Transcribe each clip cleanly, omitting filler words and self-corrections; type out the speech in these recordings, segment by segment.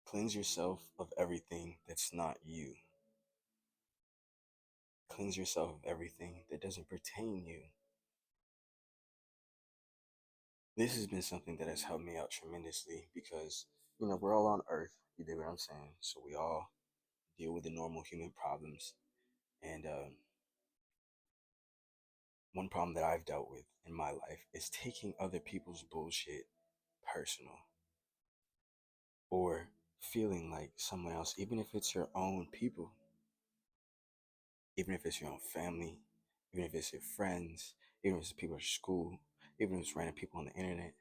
Cleanse yourself of everything that's not you. Cleanse yourself of everything that doesn't pertain you. This has been something that has helped me out tremendously because, we're all on earth. You dig what I'm saying? So we all deal with the normal human problems. And one problem that I've dealt with in my life is taking other people's bullshit personal, or feeling like someone else, even if it's your own people, even if it's your own family, even if it's your friends, even if it's people at school, even if it's random people on the internet,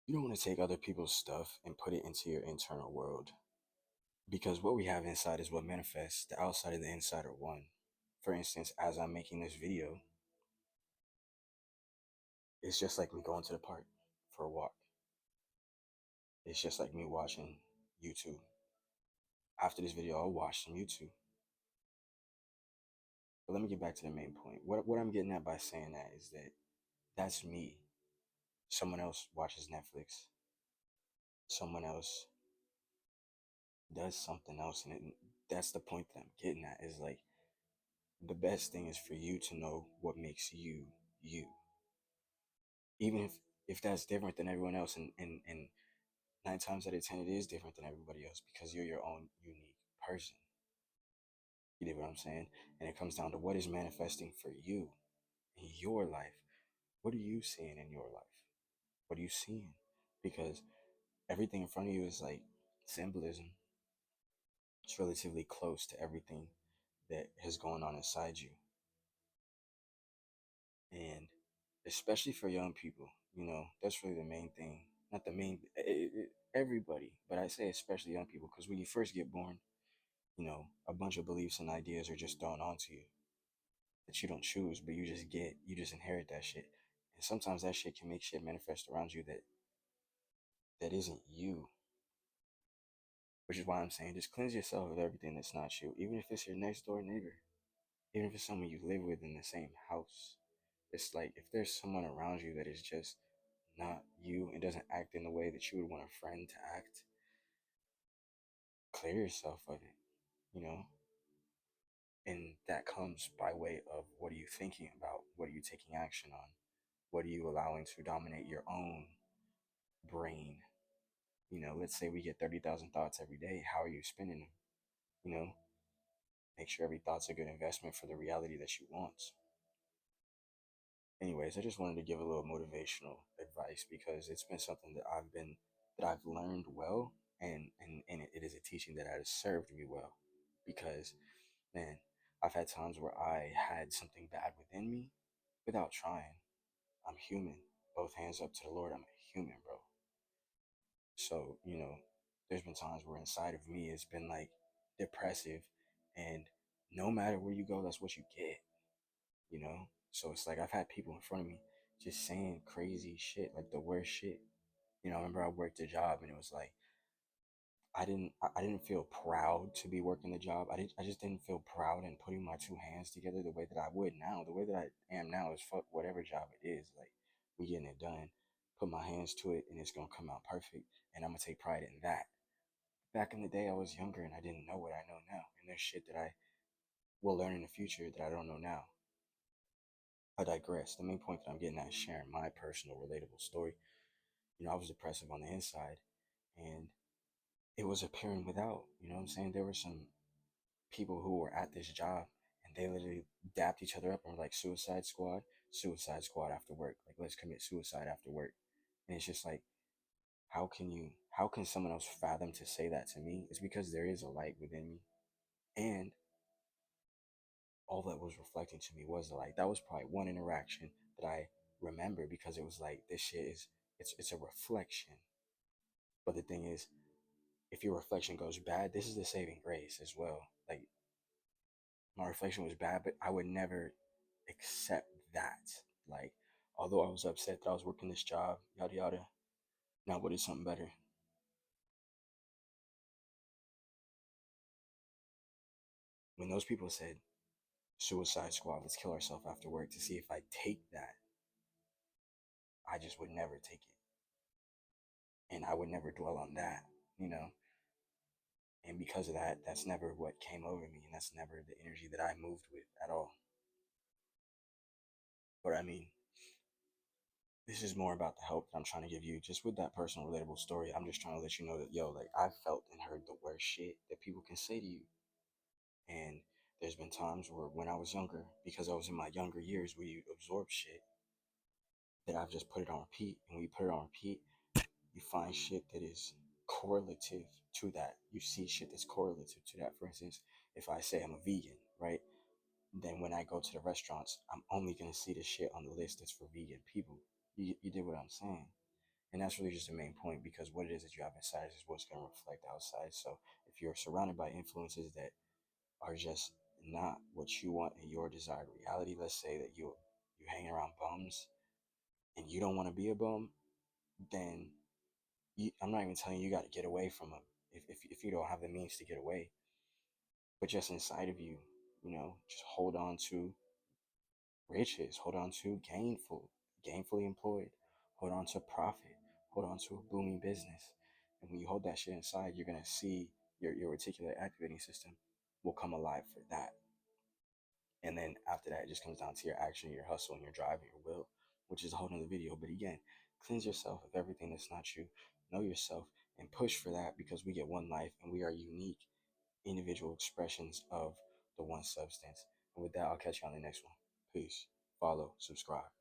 you don't want to take other people's stuff and put it into your internal world. Because what we have inside is what manifests. The outside and the inside are one. For instance, as I'm making this video, it's just like me going to the park for a walk. It's just like me watching YouTube. After this video, I'll watch some YouTube. But let me get back to the main point. What I'm getting at by saying that is that that's me. Someone else watches Netflix. Someone else does something else. And that's the point that I'm getting at, is like, the best thing is for you to know what makes you, you. Even if that's different than everyone else, and 9 times out of 10 it is different than everybody else, because you're your own unique person. You get what I'm saying? And it comes down to what is manifesting for you in your life. What are you seeing in your life? What are you seeing? Because everything in front of you is like symbolism. It's relatively close to everything that has gone on inside you. And especially for young people, that's really the main thing. Not the main, everybody, but I say especially young people, because when you first get born, a bunch of beliefs and ideas are just thrown onto you that you don't choose, but you just inherit that shit. And sometimes that shit can make shit manifest around you that isn't you. Which is why I'm saying, just cleanse yourself of everything that's not you, even if it's your next door neighbor, even if it's someone you live with in the same house. It's like, if there's someone around you that is just not you and doesn't act in the way that you would want a friend to act, clear yourself of it, you know? And that comes by way of, what are you thinking about? What are you taking action on? What are you allowing to dominate your own brain? Let's say we get 30,000 thoughts every day. How are you spending them? You know, make sure every thought's a good investment for the reality that you want. Anyways, I just wanted to give a little motivational advice, because it's been something that I've learned well, and it is a teaching that has served me well. Because, man, I've had times where I had something bad within me without trying. I'm human. Both hands up to the Lord. I'm a human, bro. So, there's been times where inside of me it's been like depressive, and no matter where you go, that's what you get, you know? So it's like, I've had people in front of me just saying crazy shit, like the worst shit. I remember I worked a job, and it was like, I didn't feel proud to be working the job. I just didn't feel proud in putting my two hands together the way that I would now. The way that I am now is, fuck whatever job it is. Like, we getting it done. Put my hands to it, and it's gonna come out perfect. And I'm gonna take pride in that. Back in the day, I was younger and I didn't know what I know now. And there's shit that I will learn in the future that I don't know now. I digress. The main point that I'm getting at is sharing my personal, relatable story. I was depressive on the inside, and it was appearing without. You know what I'm saying? There were some people who were at this job, and they literally dapped each other up and were like, suicide squad after work. Like, let's commit suicide after work. And it's just like, how can someone else fathom to say that to me? It's because there is a light within me. And all that was reflecting to me was the light. That was probably one interaction that I remember, because it was like, this shit is, it's a reflection. But the thing is, if your reflection goes bad, this is the saving grace as well. Like, my reflection was bad, but I would never accept that. Like, although I was upset that I was working this job, yada yada, now what is something better? When those people said, suicide squad, let's kill ourselves after work, to see if I take that, I just would never take it. and I would never dwell on that, you know. And because of that, that's never what came over me, and that's never the energy that I moved with at all. But I mean, this is more about the help that I'm trying to give you. Just with that personal, relatable story, I'm just trying to let you know that, yo, like, I've felt and heard the worst shit that people can say to you. And there's been times where, when I was younger, because I was in my younger years where you absorb shit, that I've just put it on repeat. And when you put it on repeat, you find shit that is correlative to that. You see shit that's correlative to that. For instance, if I say I'm a vegan, right? Then when I go to the restaurants, I'm only gonna see the shit on the list that's for vegan people. You did what I'm saying. And that's really just the main point, because what it is that you have inside is what's gonna reflect outside. So if you're surrounded by influences that are just not what you want in your desired reality, let's say that you hang around bums and you don't want to be a bum, then I'm not even telling you, you got to get away from them if you don't have the means to get away. But just inside of you, just hold on to riches, hold on to gainfully employed, hold on to profit, hold on to a booming business. And when you hold that shit inside, you're gonna see your reticular activating system will come alive for that. And then after that, it just comes down to your action, your hustle, and your drive, and your will, which is a whole nother video. But again, cleanse yourself of everything that's not you. Know yourself and push for that, because we get one life and we are unique individual expressions of the one substance. And with that, I'll catch you on the next one. Peace. Follow, subscribe.